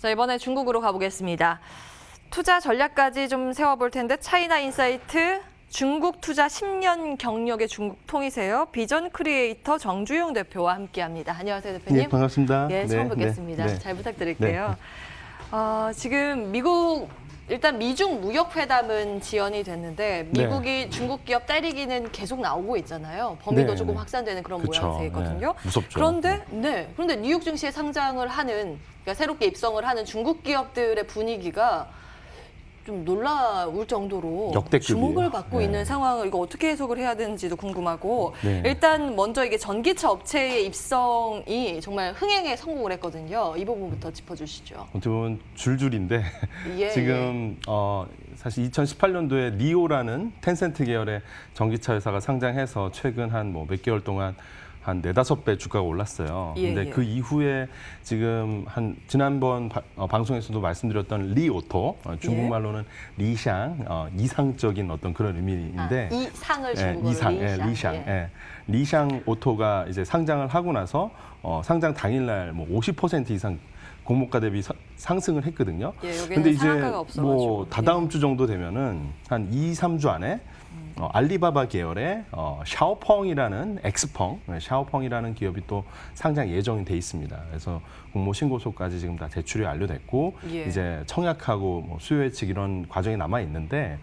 자, 이번에 중국으로 가보겠습니다. 투자 전략까지 좀 세워볼 텐데 차이나 인사이트 중국 투자 10년 경력의 중국 통이세요. 비전 크리에이터 정주영 대표와 함께합니다. 안녕하세요, 대표님. 네, 반갑습니다. 예, 처음 뵙겠습니다. 잘 부탁드릴게요. 지금 일단 미중 무역 회담은 지연이 됐는데 미국이 중국 기업 때리기는 계속 나오고 있잖아요. 범위도 조금 확산되는 그런 모양새거든요. 무섭죠. 그런데 뉴욕 증시에 상장을 하는, 그러니까 새롭게 입성을 하는 중국 기업들의 분위기가 좀 놀라울 정도로 역대급이에요. 주목을 받고 있는 상황을 이거 어떻게 해석을 해야 되는지도 궁금하고 일단 먼저 이게 전기차 업체의 입성이 정말 흥행에 성공을 했거든요. 이 부분부터 짚어주시죠. 어떻게 보면 줄줄인데 예, 지금 사실 2018년도에 리오라는 텐센트 계열의 전기차 회사가 상장해서 최근 한 몇 개월 동안 한 4~5배 주가가 올랐어요. 근데 그 이후에 지금 지난번 방송에서도 말씀드렸던 리오토, 중국말로는 리샹, 이상적인 어떤 그런 의미인데 이상을 중국어로 리샹. 리샹 오토가 이제 상장을 하고 나서 상장 당일날 50% 이상 공모가 대비 상승을 했거든요. 근데 이제 다다음 주 정도 되면은 한 2~3주 안에 알리바바 계열의 샤오펑이라는 샤오펑이라는 기업이 또 상장 예정이 돼 있습니다. 그래서 공모 신고서까지 지금 다 제출이 완료됐고 이제 청약하고 수요 예측 이런 과정이 남아 있는데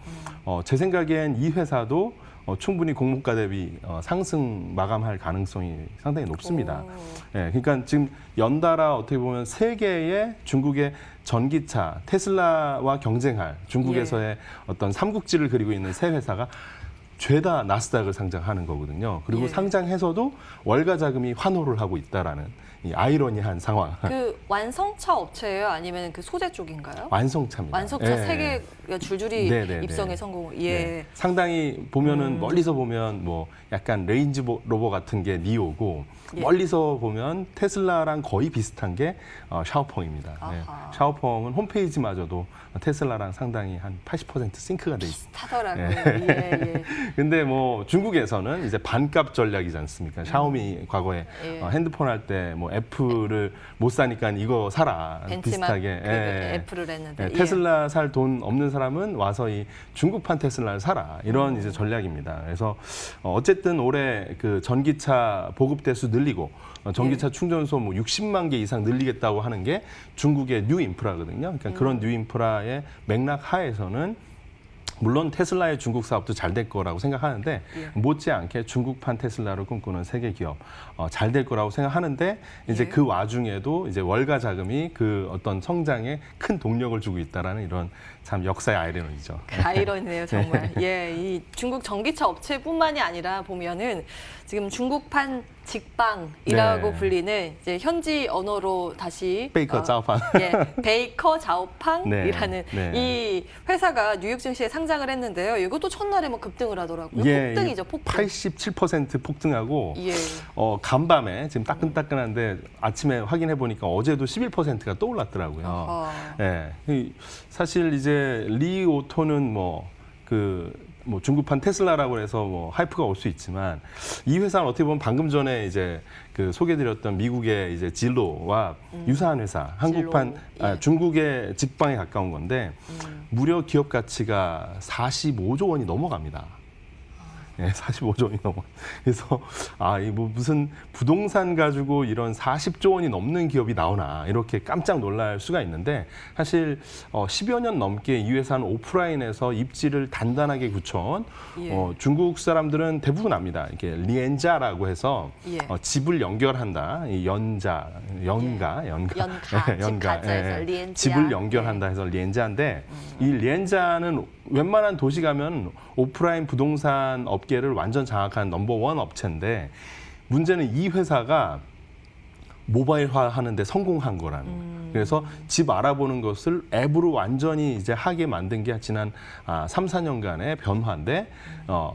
제 생각엔 이 회사도 충분히 공모가 대비 상승 마감할 가능성이 상당히 높습니다. 그러니까 지금 연달아 어떻게 보면 세 개의 중국의 전기차 테슬라와 경쟁할 중국에서의 어떤 삼국지를 그리고 있는 세 회사가 죄다 나스닥을 상장하는 거거든요. 그리고 상장해서도 월가 자금이 환호를 하고 있다라는 이 아이러니한 상황. 그 완성차 업체예요? 아니면 그 소재 쪽인가요? 완성차입니다. 완성차 세 개가 줄줄이 입성에 성공. 상당히 보면은 멀리서 보면 약간 레인지 로버 같은 게 니오고 멀리서 보면 테슬라랑 거의 비슷한 게 샤오펑입니다. 샤오펑은 홈페이지마저도 테슬라랑 상당히 한 80% 싱크가 돼 있습니다. 비슷하더라고요. 근데 중국에서는 이제 반값 전략이지 않습니까? 샤오미 과거에 핸드폰 할 때 애플을 못 사니까 이거 사라. 비슷하게 애플을 했는데 테슬라 살 돈 없는 사람은 와서 이 중국판 테슬라를 사라. 이런 이제 전략입니다. 그래서 어쨌든 올해 그 전기차 보급 대수 늘리고 전기차 충전소 60만 개 이상 늘리겠다고 하는 게 중국의 뉴 인프라거든요. 그러니까 그런 뉴 인프라의 맥락 하에서는 물론 테슬라의 중국 사업도 잘 될 거라고 생각하는데 못지않게 중국판 테슬라를 꿈꾸는 세계 기업 잘 될 거라고 생각하는데 이제 그 와중에도 이제 월가 자금이 그 어떤 성장에 큰 동력을 주고 있다라는 이런 참 역사의 아이러니죠. 아이러니네요, 정말. 이 중국 전기차 업체뿐만이 아니라 보면은 지금 중국판 직방이라고 불리는 이제 현지 언어로 다시 베이커 자오팡. 베이커 자오팡이라는 이 회사가 뉴욕 증시에 상장을 했는데요. 이것도 첫날에 급등을 하더라고요. 폭등이죠, 폭등. 87% 폭등하고 간밤에 지금 따끈따끈한데 아침에 확인해 보니까 어제도 11%가 또 올랐더라고요. 사실 이제 리오토는 중국판 테슬라라고 해서 하이프가 올 수 있지만 이 회사는 어떻게 보면 방금 전에 이제 그 소개드렸던 미국의 이제 진로와 유사한 회사, 한국판 중국의 직방에 가까운 건데 무려 기업 가치가 45조 원이 넘어갑니다. 45조 원이 넘어. 그래서 무슨 부동산 가지고 이런 40조 원이 넘는 기업이 나오나 이렇게 깜짝 놀랄 수가 있는데 사실 10여 년 넘게 이 회사는 오프라인에서 입지를 단단하게 굳혀온 중국 사람들은 대부분 압니다. 이게 리엔자라고 해서 집을 연결한다. 이 연가 집을 연결한다 해서 리엔자인데 이 리엔자는 웬만한 도시 가면 오프라인 부동산 업계를 완전 장악한 넘버원 업체인데 문제는 이 회사가 모바일화 하는데 성공한 거라는. 그래서 집 알아보는 것을 앱으로 완전히 이제 하게 만든 게 지난 3~4년간의 변화인데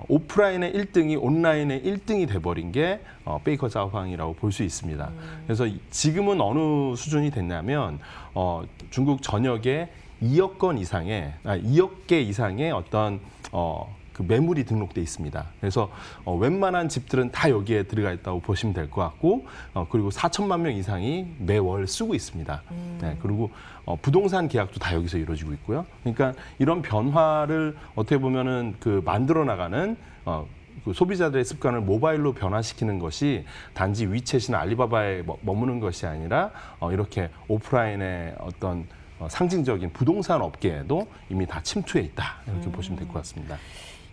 오프라인의 1등이 온라인의 1등이 돼버린 게 베이커 자오팡이라고 볼 수 있습니다. 그래서 지금은 어느 수준이 됐냐면 중국 전역에 2억 개 이상의 어떤 그 매물이 등록돼 있습니다. 그래서 웬만한 집들은 다 여기에 들어가 있다고 보시면 될 것 같고, 그리고 4천만 명 이상이 매월 쓰고 있습니다. 네, 그리고 부동산 계약도 다 여기서 이루어지고 있고요. 그러니까 이런 변화를 어떻게 보면은 그 만들어 나가는 그 소비자들의 습관을 모바일로 변화시키는 것이 단지 위챗이나 알리바바에 머무는 것이 아니라 이렇게 오프라인의 어떤 상징적인 부동산 업계에도 이미 다 침투해 있다, 이렇게 보시면 될 것 같습니다.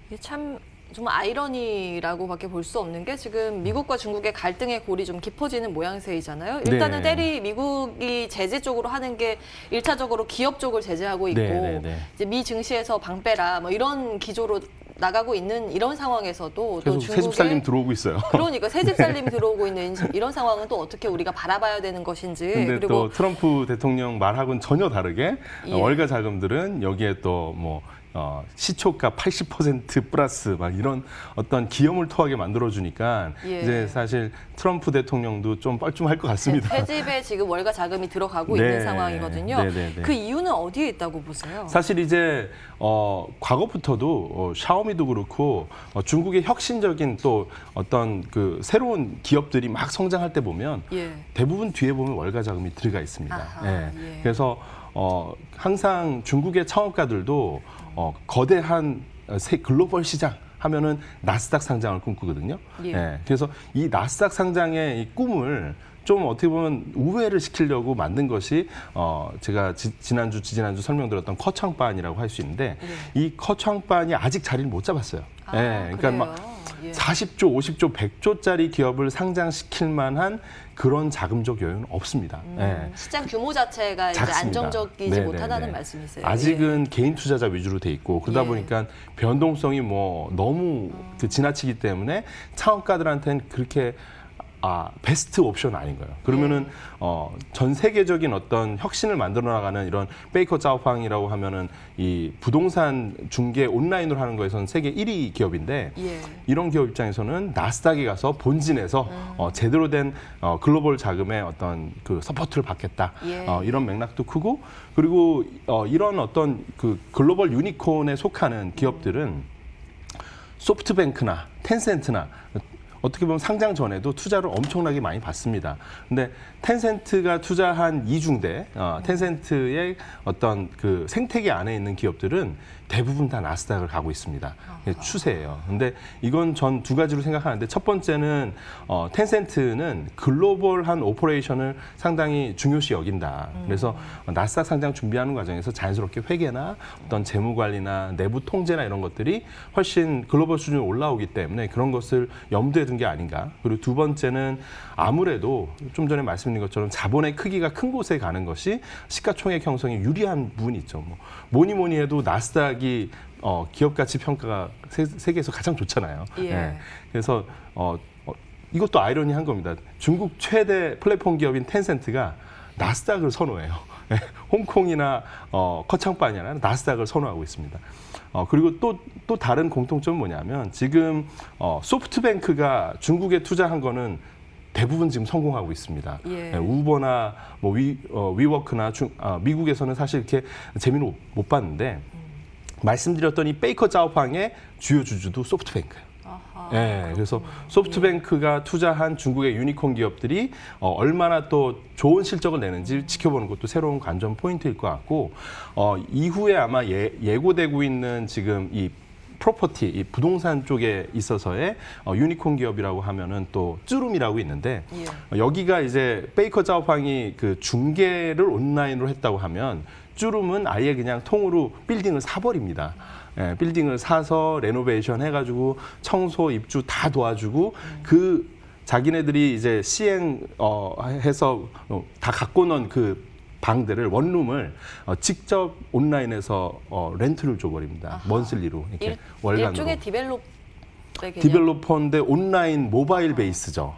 이게 참 정말 아이러니라고밖에 볼 수 없는 게 지금 미국과 중국의 갈등의 골이 좀 깊어지는 모양새이잖아요. 일단은 미국이 제재 쪽으로 하는 게 1차적으로 기업 쪽을 제재하고 있고 이제 미 증시에서 방 빼라 뭐 이런 기조로 나가고 있는 이런 상황에서도 또 중국의 새집 살림 들어오고 있어요. 그러니까 새집 살림 들어오고 있는 이런 상황은 또 어떻게 우리가 바라봐야 되는 것인지. 근데 그리고 또 트럼프 대통령 말하고는 전혀 다르게 월가 자금들은 여기에 또 뭐 시초가 80% 플러스 막 이런 어떤 기여물토하게 만들어주니까 이제 사실 트럼프 대통령도 좀 뻘쭘할 것 같습니다. 새집에 지금 월가 자금이 들어가고 있는 상황이거든요. 그 이유는 어디에 있다고 보세요? 사실 이제 과거부터도 샤오미도 그렇고 중국의 혁신적인 또 어떤 그 새로운 기업들이 막 성장할 때 보면 대부분 뒤에 보면 월가 자금이 들어가 있습니다. 아하, 그래서 항상 중국의 창업가들도 거대한 글로벌 시장 하면은 나스닥 상장을 꿈꾸거든요. 그래서 이 나스닥 상장의 이 꿈을 좀 어떻게 보면 우회를 시키려고 만든 것이 제가 지난주, 지지난주 설명드렸던 커창반이라고 할 수 있는데 이 커창반이 아직 자리를 못 잡았어요. 그러니까 막 40조, 50조, 100조짜리 기업을 상장시킬 만한 그런 자금적 여유는 없습니다. 시장 규모 자체가 이제 안정적이지 못하다는 말씀이세요. 아직은 개인 투자자 위주로 돼 있고 그러다 보니까 변동성이 뭐 너무 그 지나치기 때문에 창업가들한테는 그렇게 베스트 옵션 아닌 거예요. 그러면은 전 세계적인 어떤 혁신을 만들어 나가는 이런 베이커 짜오팡이라고 하면은 이 부동산 중개 온라인으로 하는 거에서는 세계 1위 기업인데 이런 기업 입장에서는 나스닥에 가서 본진에서 제대로 된 글로벌 자금의 어떤 그 서포트를 받겠다. 이런 맥락도 크고 그리고 이런 어떤 그 글로벌 유니콘에 속하는 기업들은 소프트뱅크나 텐센트나 어떻게 보면 상장 전에도 투자를 엄청나게 많이 받습니다. 근데 텐센트가 투자한 이중대, 텐센트의 어떤 그 생태계 안에 있는 기업들은 대부분 다 나스닥을 가고 있습니다. 추세예요. 근데 이건 전 두 가지로 생각하는데 첫 번째는 텐센트는 글로벌한 오퍼레이션을 상당히 중요시 여긴다. 그래서 나스닥 상장 준비하는 과정에서 자연스럽게 회계나 어떤 재무 관리나 내부 통제나 이런 것들이 훨씬 글로벌 수준에 올라오기 때문에 그런 것을 염두에 둔 게 아닌가. 그리고 두 번째는 아무래도 좀 전에 말씀드린 것처럼 자본의 크기가 큰 곳에 가는 것이 시가총액 형성에 유리한 부분이 있죠. 뭐니 해도 나스닥이 기업 가치 평가가 세계에서 가장 좋잖아요. 그래서 이것도 아이러니한 겁니다. 중국 최대 플랫폼 기업인 텐센트가 나스닥을 선호해요. 홍콩이나 커창반이 아니라 나스닥을 선호하고 있습니다. 그리고 또 다른 공통점은 뭐냐면 지금 소프트뱅크가 중국에 투자한 거는 대부분 지금 성공하고 있습니다. 우버나 뭐 위워크나 미국에서는 사실 이렇게 재미는 못 봤는데 말씀드렸던 이 베이커 짜오팡의 주요 주주도 소프트뱅크예요. 그래서 소프트뱅크가 투자한 중국의 유니콘 기업들이 얼마나 또 좋은 실적을 내는지 지켜보는 것도 새로운 관전 포인트일 것 같고 이후에 아마 예고되고 있는 지금 이 프로퍼티, 이 부동산 쪽에 있어서의 유니콘 기업이라고 하면은 또 쯔룸이라고 있는데 여기가 이제 베이커 짜오팡이 그 중개를 온라인으로 했다고 하면 쯔룸은 아예 그냥 통으로 빌딩을 사버립니다. 빌딩을 사서 레노베이션 해가지고 청소, 입주 다 도와주고 그 자기네들이 이제 시행해서 다 갖고 논 그 방들을 원룸을 직접 온라인에서 렌트를 줘버립니다. 먼슬리로 이렇게 월간으로. 일종의 디벨로퍼인데 온라인 모바일 베이스죠.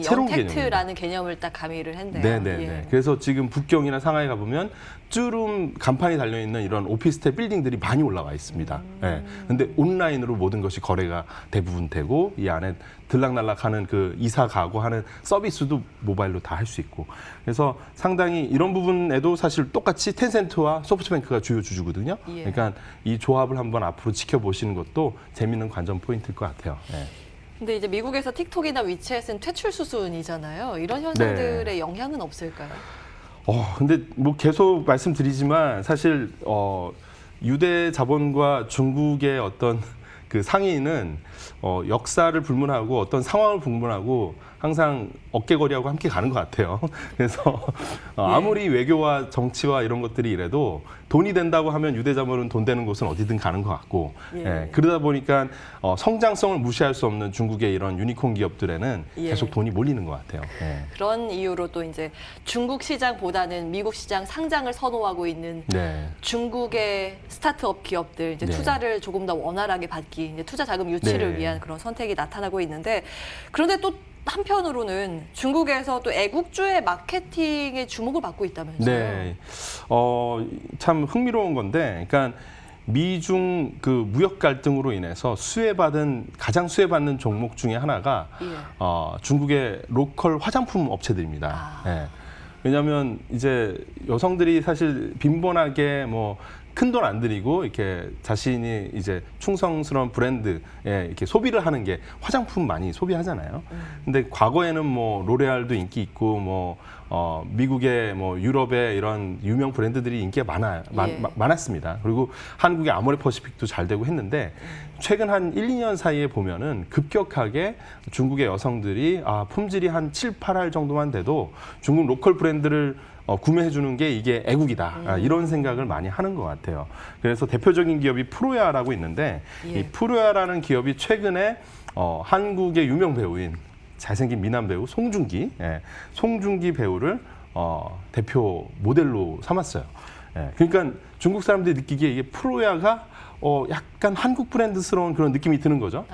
새로운 텍트라는 개념을 딱 가미를 했네요. 그래서 지금 북경이나 상하이 가보면 нап주름 간판이 달려 있는 이런 오피스텔 빌딩들이 많이 올라와 있습니다. 예. 근데 온라인으로 모든 것이 거래가 대부분 되고 이 안에 들락날락하는 그 이사 가구 하는 서비스도 모바일로 다 할 수 있고 그래서 상당히 이런 부분에도 사실 똑같이 텐센트와 소프트뱅크가 주요 주주거든요. 예. 그러니까 이 조합을 한번 앞으로 지켜보시는 것도 재밌는 관전 포인트일 것 같아요. 예. 근데 이제 미국에서 틱톡이나 위챗은 퇴출 수순이잖아요. 이런 현상들의 영향은 없을까요? 근데 뭐 계속 말씀드리지만 사실 유대 자본과 중국의 어떤 그 상의는 역사를 불문하고 어떤 상황을 불문하고 항상 어깨거리하고 함께 가는 것 같아요. 그래서 아무리 외교와 정치와 이런 것들이 이래도 돈이 된다고 하면 유대 자본은 돈 되는 곳은 어디든 가는 것 같고 예, 그러다 보니까 성장성을 무시할 수 없는 중국의 이런 유니콘 기업들에는 계속 돈이 몰리는 것 같아요. 예. 그런 이유로 또 이제 중국 시장보다는 미국 시장 상장을 선호하고 있는 네. 중국의 스타트업 기업들 이제 네. 투자를 조금 더 원활하게 받기, 이제 투자 자금 유치를 네. 위한 그런 선택이 나타나고 있는데 그런데 또 한편으로는 중국에서 또 애국주의 마케팅에 주목을 받고 있다면서요? 네, 참 흥미로운 건데, 그러니까 미중 그 무역 갈등으로 인해서 가장 수혜받는 종목 중에 하나가 중국의 로컬 화장품 업체들입니다. 예. 왜냐하면 이제 여성들이 사실 빈번하게 뭐 큰 돈 안 들이고 이렇게 자신이 이제 충성스러운 브랜드에 이렇게 소비를 하는 게 화장품 많이 소비하잖아요. 근데 과거에는 뭐 로레알도 인기 있고 뭐 미국의 뭐 유럽의 이런 유명 브랜드들이 인기가 많았습니다. 그리고 한국의 아모레퍼시픽도 잘 되고 했는데 최근 한 1, 2년 사이에 보면은 급격하게 중국의 여성들이 품질이 한 7, 8할 정도만 돼도 중국 로컬 브랜드를 구매해 주는 게 이게 애국이다. 이런 생각을 많이 하는 것 같아요. 그래서 대표적인 기업이 프로야라고 있는데 이 프로야라는 기업이 최근에 한국의 유명 배우인 잘생긴 미남 배우 송중기 배우를 대표 모델로 삼았어요. 그러니까 중국 사람들이 느끼기에 이게 프로야가 약간 한국 브랜드스러운 그런 느낌이 드는 거죠.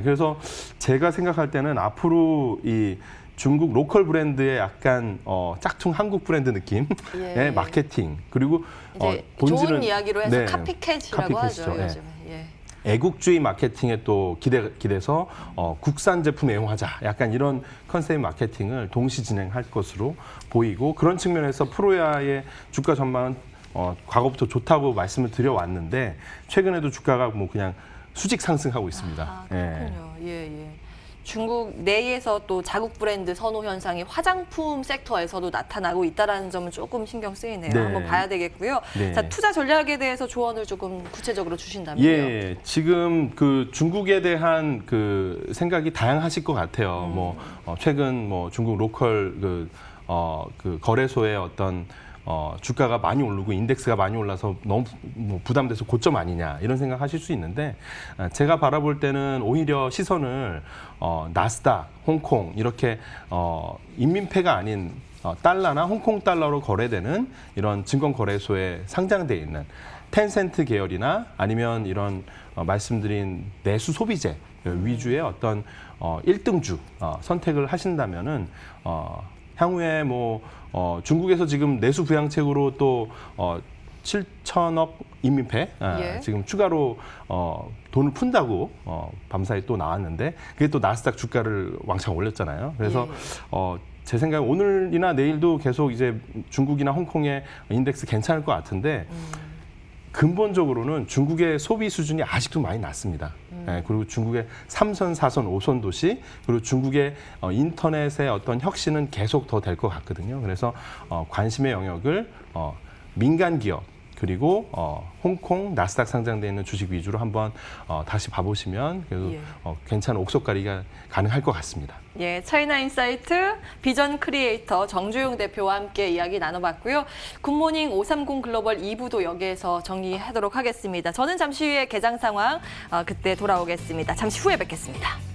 그래서 제가 생각할 때는 앞으로 이 중국 로컬 브랜드의 약간 짝퉁 한국 브랜드 느낌의 마케팅 그리고 이제 본질은 좋은 이야기로 해서 카피캣이라고 하죠. 네. 요즘에. 애국주의 마케팅에 또 기대서 국산 제품 애용하자 약간 이런 컨셉의 마케팅을 동시 진행할 것으로 보이고 그런 측면에서 프로야의 주가 전망은 과거부터 좋다고 말씀을 드려왔는데 최근에도 주가가 뭐 그냥 수직 상승하고 있습니다. 그렇군요. 중국 내에서 또 자국 브랜드 선호 현상이 화장품 섹터에서도 나타나고 있다는 점은 조금 신경 쓰이네요. 한번 봐야 되겠고요. 자, 투자 전략에 대해서 조언을 조금 구체적으로 주신다면요. 지금 그 중국에 대한 그 생각이 다양하실 것 같아요. 뭐 최근 뭐 중국 로컬 그 거래소의 어떤 주가가 많이 오르고 인덱스가 많이 올라서 너무 뭐 부담돼서 고점 아니냐 이런 생각하실 수 있는데 제가 바라볼 때는 오히려 시선을 나스닥, 홍콩 이렇게 인민폐가 아닌 달러나 홍콩 달러로 거래되는 이런 증권거래소에 상장돼 있는 텐센트 계열이나 아니면 이런 말씀드린 내수 소비재 위주의 어떤 1등주 선택을 하신다면은 향후에 뭐 중국에서 지금 내수 부양책으로 또 7천억 인민폐 지금 추가로 돈을 푼다고 밤사이 또 나왔는데 그게 또 나스닥 주가를 왕창 올렸잖아요. 그래서 제 생각에 오늘이나 내일도 계속 이제 중국이나 홍콩의 인덱스 괜찮을 것 같은데 근본적으로는 중국의 소비 수준이 아직도 많이 낮습니다. 그리고 중국의 3선, 4선, 5선 도시 그리고 중국의 인터넷의 어떤 혁신은 계속 더 될 것 같거든요. 그래서 관심의 영역을 민간 기업 그리고 홍콩 나스닥 상장돼 있는 주식 위주로 한번 다시 봐보시면 그래도 괜찮은 옥석가리가 가능할 것 같습니다. 차이나인사이트 비전 크리에이터 정주용 대표와 함께 이야기 나눠봤고요. 굿모닝 530 글로벌 2부도 여기에서 정리하도록 하겠습니다. 저는 잠시 후에 개장 상황 그때 돌아오겠습니다. 잠시 후에 뵙겠습니다.